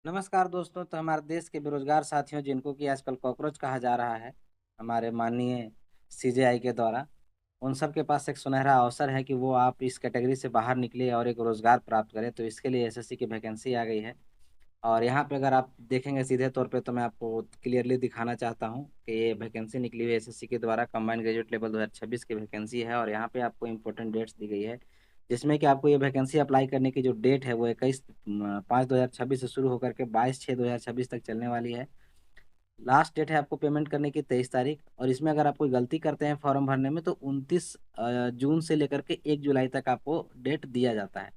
नमस्कार दोस्तों। तो हमारे देश के बेरोजगार साथियों जिनको कि आजकल कॉकरोच कहा जा रहा है हमारे माननीय सीजेआई के द्वारा, उन सब के पास एक सुनहरा अवसर है कि वो आप इस कैटेगरी से बाहर निकले और एक रोजगार प्राप्त करें। तो इसके लिए एसएससी की वैकेंसी आ गई है। और यहाँ पे अगर आप देखेंगे सीधे तौर पे तो मैं आपको क्लियरली दिखाना चाहता हूँ कि ये वैकेंसी निकली हुई है एसएससी के द्वारा। कंबाइंड ग्रेजुएट लेवल 2026 की वैकेंसी है और यहाँ पे आपको इंपॉर्टेंट डेट्स दी गई है, जिसमें कि आपको ये वैकेंसी अप्लाई करने की जो डेट है वो 21/5/2026 से शुरू होकर के 22/6/2026 तक चलने वाली है। लास्ट डेट है आपको पेमेंट करने की 23 तारीख। और इसमें अगर आप कोई गलती करते हैं फॉर्म भरने में तो 29 जून से लेकर के 1 जुलाई तक आपको डेट दिया जाता है।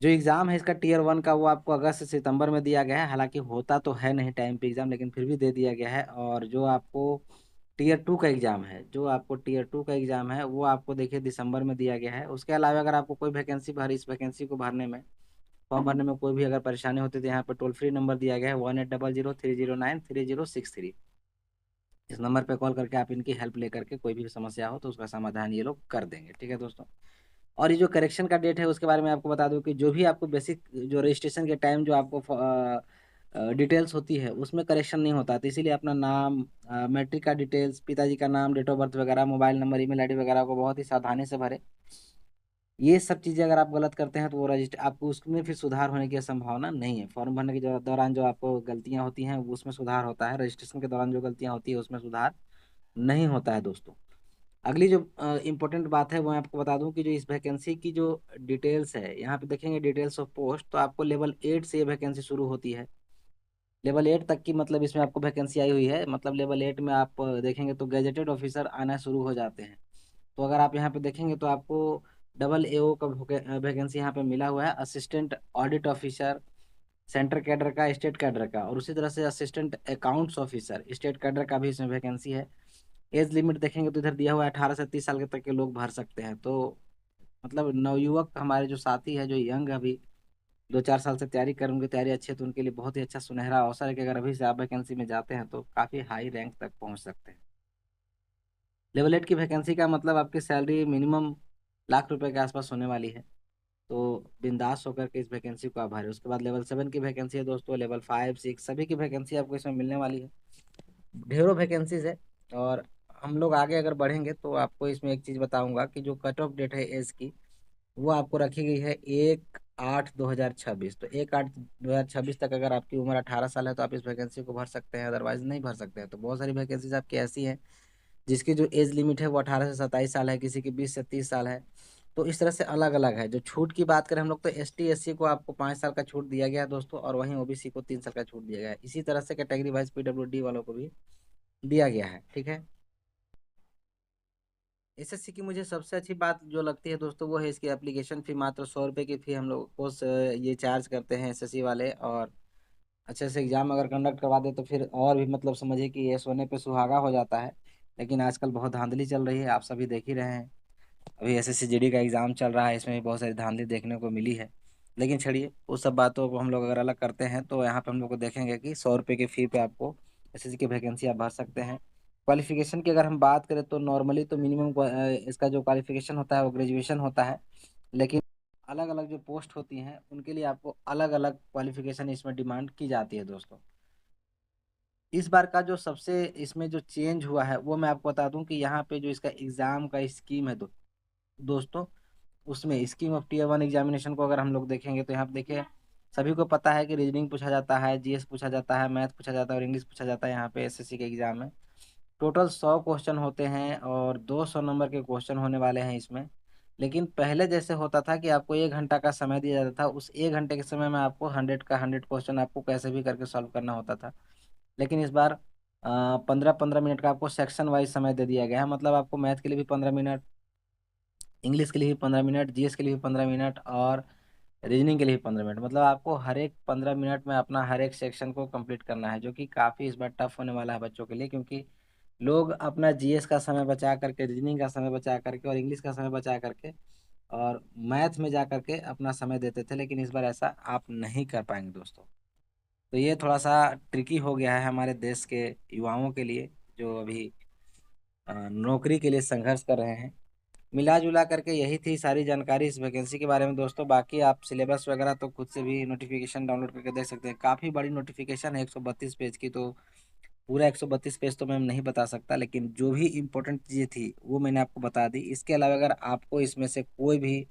जो एग्जाम है इसका टीयर 1 का वो आपको अगस्त से सितंबर में दिया गया है। हालांकि होता तो है नहीं टाइम पे एग्जाम, लेकिन फिर भी दे दिया गया है। और जो आपको टीयर 2 का एग्जाम है वो आपको देखिए दिसंबर में दिया गया है। उसके अलावा अगर आपको कोई वैकेंसी भरी इस वैकेंसी को भरने में फॉर्म भरने में कोई भी अगर परेशानी होती है तो यहाँ पे टोल फ्री नंबर दिया गया है 1800-309-3063। इस नंबर पे कॉल करके आप इनकी हेल्प लेकर के कोई भी समस्या हो तो उसका समाधान ये लोग कर देंगे। ठीक है दोस्तों। और ये जो करेक्शन का डेट है उसके बारे में आपको बता दूं कि जो भी आपको बेसिक जो रजिस्ट्रेशन के टाइम जो आपको डिटेल्स होती है उसमें करेक्शन नहीं होता। तो इसीलिए अपना नाम, मैट्रिक का डिटेल्स, पिताजी का नाम, डेट ऑफ बर्थ वगैरह, मोबाइल नंबर, ईमेल आईडी वगैरह को बहुत ही सावधानी से भरे। ये सब चीजें अगर आप गलत करते हैं तो वो रजिस्टर आपको उसमें फिर सुधार होने की संभावना नहीं है। फॉर्म भरने के दौरान जो आपको गलतियां होती हैं वो उसमें सुधार होता है, रजिस्ट्रेशन के दौरान जो गलतियां होती है उसमें सुधार नहीं होता है दोस्तों। अगली जो इम्पोर्टेंट बात है वो मैं आपको बता दूं कि जो इस वैकेंसी की जो डिटेल्स है यहाँ पे देखेंगे डिटेल्स ऑफ पोस्ट, तो आपको लेवल 8 से ये वैकेंसी शुरू होती है। लेवल 8 तक की मतलब इसमें आपको वैकेंसी आई हुई है। मतलब लेवल 8 में आप देखेंगे तो गैजेटेड ऑफिसर आना शुरू हो जाते हैं। तो अगर आप यहाँ पे देखेंगे तो आपको डबल एओ का वैकेंसी यहाँ पे मिला हुआ है, assistant audit officer centre cadre का, स्टेट कैडर का, और उसी तरह से assistant accounts officer state cadre का भी इसमें वैकेंसी है। एज लिमिट देखेंगे तो इधर दिया हुआ है 18 से 30 साल के तक के लोग भर सकते हैं। तो मतलब नवयुवक हमारे जो साथी है जो यंग अभी 2-4 साल से तैयारी कर उनकी तैयारी अच्छी है तो उनके लिए बहुत ही अच्छा सुनहरा अवसर है कि अगर अभी से आप वैकेंसी में जाते हैं तो काफी हाई रैंक तक पहुंच सकते हैं। लेवल 8 की वैकेंसी का मतलब आपकी सैलरी मिनिमम लाख रुपए के आसपास होने वाली है। तो बिंदास होकर के इस वैकेंसी को आप भरें। उसके बाद लेवल 7 की वैकेंसी है दोस्तों, लेवल 5, 6 सभी की वैकेंसी आपको इसमें मिलने वाली है। ढेरों वैकेंसीज है। और हम लोग आगे अगर बढ़ेंगे तो आपको इसमें एक चीज बताऊंगा कि जो कट ऑफ डेट है एज की वो आपको रखी गई है 1/8/2026। तो 1/8/2026 तक अगर आपकी उम्र 18 साल है तो आप इस वैकेंसी को भर सकते हैं, अदरवाइज नहीं भर सकते हैं। तो बहुत सारी वैकेंसीज आपकी ऐसी हैं जिसकी जो एज लिमिट है वो 18 से 27 साल है, किसी की 20 से 30 साल है। तो इस तरह से अलग अलग है। जो छूट की बात करें हम लोग तो ST SC को आपको 5 साल का छूट दिया गया है दोस्तों, और वहीं OBC को 3 साल का छूट दिया गया है। इसी तरह से कैटेगरी वाइज PWD वालों को भी दिया गया है। ठीक है। एसएससी की मुझे सबसे अच्छी बात जो लगती है दोस्तों वो है इसकी एप्लीकेशन फ़ी। मात्र 100 रुपये की फ़ी हम लोग को ये चार्ज करते हैं एसएससी वाले। और अच्छे से एग्जाम अगर कंडक्ट करवा दे तो फिर और भी मतलब समझिए कि ये सोने पे सुहागा हो जाता है। लेकिन आजकल बहुत धांधली चल रही है, आप सभी देख ही रहे हैं। अभी एसएससी जीडी का एग्जाम चल रहा है, इसमें भी बहुत सारी धांधली देखने को मिली है। लेकिन छोड़िए उस सब बातों को हम लोग अगर अलग करते हैं तो यहाँ पे हम लोग को देखेंगे कि 100 रुपये की फ़ी पे आपको एसएससी की वैकेंसी आप भर सकते हैं। क्वालिफिकेशन की अगर हम बात करें तो नॉर्मली तो मिनिमम इसका जो क्वालिफिकेशन होता है वो ग्रेजुएशन होता है। लेकिन अलग अलग जो पोस्ट होती हैं उनके लिए आपको अलग अलग क्वालिफिकेशन इसमें डिमांड की जाती है दोस्तों। इस बार का जो सबसे इसमें जो चेंज हुआ है वो मैं आपको बता दूं कि यहाँ पे जो इसका एग्जाम का स्कीम है दोस्तों, उसमें स्कीम ऑफ टीयर 1 एग्जामिनेशन को अगर हम लोग देखेंगे तो यहाँ पे देखिए सभी को पता है कि रीजनिंग पूछा जाता है, जीएस पूछा जाता है, मैथ पूछा जाता है और इंग्लिश पूछा जाता है यहाँ पे एसएससी के एग्जाम में। टोटल 100 क्वेश्चन होते हैं और 200 नंबर के क्वेश्चन होने वाले हैं इसमें। लेकिन पहले जैसे होता था कि आपको 1 घंटा का समय दिया जाता था, उस 1 घंटे के समय में आपको 100 का 100 क्वेश्चन आपको कैसे भी करके सॉल्व करना होता था। लेकिन इस बार 15-15 मिनट का आपको सेक्शन वाइज समय दे दिया गया है। मतलब आपको मैथ के लिए भी 15 मिनट, इंग्लिश के लिए भी 15 मिनट, जीएस के लिए भी 15 मिनट और रीजनिंग के लिए भी 15 मिनट। मतलब आपको हर एक 15 मिनट में अपना हर एक सेक्शन को कंप्लीट करना है, जो कि काफ़ी इस बार टफ होने वाला है बच्चों के लिए। क्योंकि लोग अपना जीएस का समय बचा करके, रीजनिंग का समय बचा करके और इंग्लिश का समय बचा करके और मैथ में जा करके अपना समय देते थे, लेकिन इस बार ऐसा आप नहीं कर पाएंगे दोस्तों। तो ये थोड़ा सा ट्रिकी हो गया है हमारे देश के युवाओं के लिए जो अभी नौकरी के लिए संघर्ष कर रहे हैं। मिला जुला करके यही थी सारी जानकारी इस वैकेंसी के बारे में दोस्तों। बाकी आप सिलेबस वगैरह तो खुद से भी नोटिफिकेशन डाउनलोड करके देख सकते हैं। काफ़ी बड़ी नोटिफिकेशन है 132 पेज की, तो पूरा 132 पेज तो मैं नहीं बता सकता, लेकिन जो भी इम्पोर्टेंट चीज़ें थी वो मैंने आपको बता दी। इसके अलावा अगर आपको इसमें से कोई भी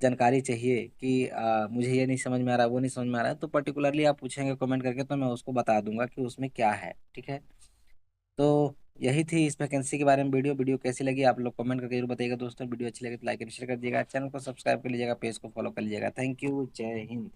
जानकारी चाहिए कि मुझे ये नहीं समझ में आ रहा, वो नहीं समझ में आ रहा है, तो पर्टिकुलरली आप पूछेंगे कमेंट करके, तो मैं उसको बता दूंगा कि उसमें क्या है। ठीक है, तो यही थी इस वैकेंसी के बारे में वीडियो। वीडियो कैसी लगी आप लोग कमेंट करके जरूर बताइएगा दोस्तों। वीडियो अच्छी लगी तो लाइक एंड शेयर कर दीजिएगा, चैनल को सब्सक्राइब कर लीजिएगा, पेज को फॉलो कर लीजिएगा। थैंक यू, जय हिंद।